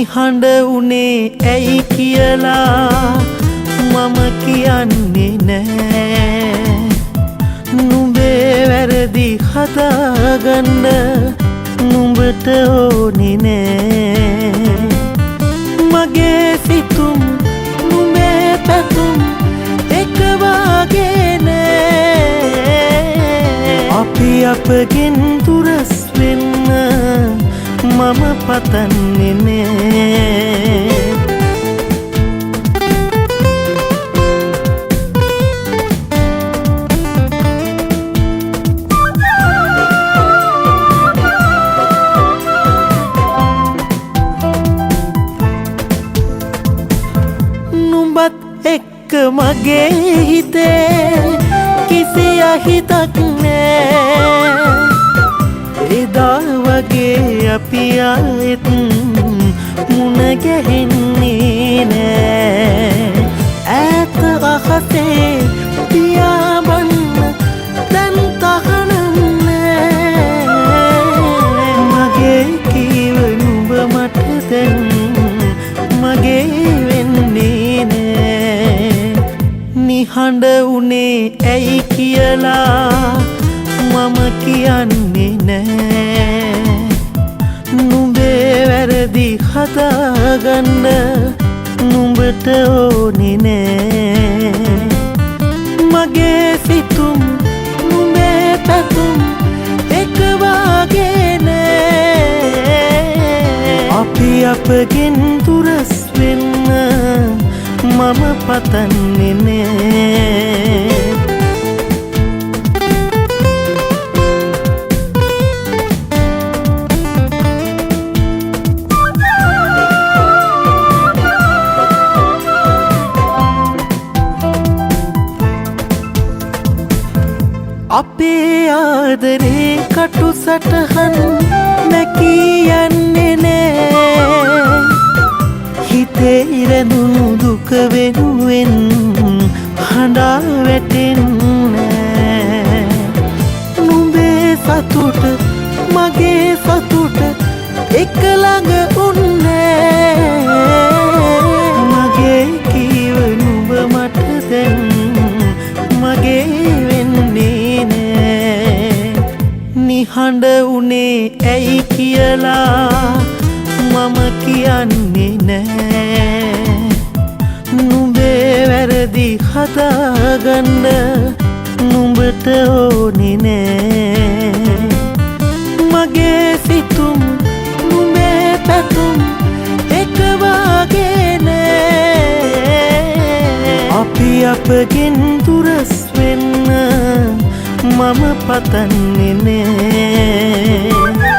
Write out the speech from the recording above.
නිහඬ උනේ ඇයි කියලා මම කියන්නේ නෑ. නුඹේ වැරදි හදාගන්න නුඹට ඕනේ නෑ. මගේ සිතුම් නුඹේ පැතුම් එක වාගේ නෑ. අපි අපගෙන් දුරස් වෙන්න මම පතන්නේ නෑ. නුඹත් එක්ක මගේ හිතේ කිසි අහිතක් නෑ. එදා වගේ අපි ආයෙත් මුණ ගැහෙන්නේ නෑ. ඈත අහසේ පියාඹන්න දැන් තහනම් නෑ. මගේ කීව නුඹ මට දැන් මගේ වෙන්නේ නෑ. නිහඬ උනේ ඇයි කියලා මම කියන්නේ නෑ. නුඹේ වැරදි හදාගන්න නුඹට ඕනේ නෑ. මගේ සිතුම් නුඹේ පැතුම් එක වාගේ නෑ. අපි අපගෙන් දුරස් වෙන්න මම පතන්නේ නෑ. අපේ ආදරේ කටු සටහන් නැකී යන්නේ නෑ. හිතේ ඉරදුණු දුක වෙනුවෙන් හඬා වැටෙන්නේ. නුඹේ සතුට මගේ සතුට එක ළඟ උන්නේ. මගේ කීව නුඹ මට දැන් මගේ නිහඬ උනේ ඇයි කියලා මම කියන්නේ නෑ. නුඹේ වැරදි හදාගන්න නුඹට ඕනේ නෑ. මගේ සිතුම් නුඹේ පැතුම් එක වාගේ නෑ. අපි අපගෙන් දුරස් වෙන්න මම පතන්නේ නෑ.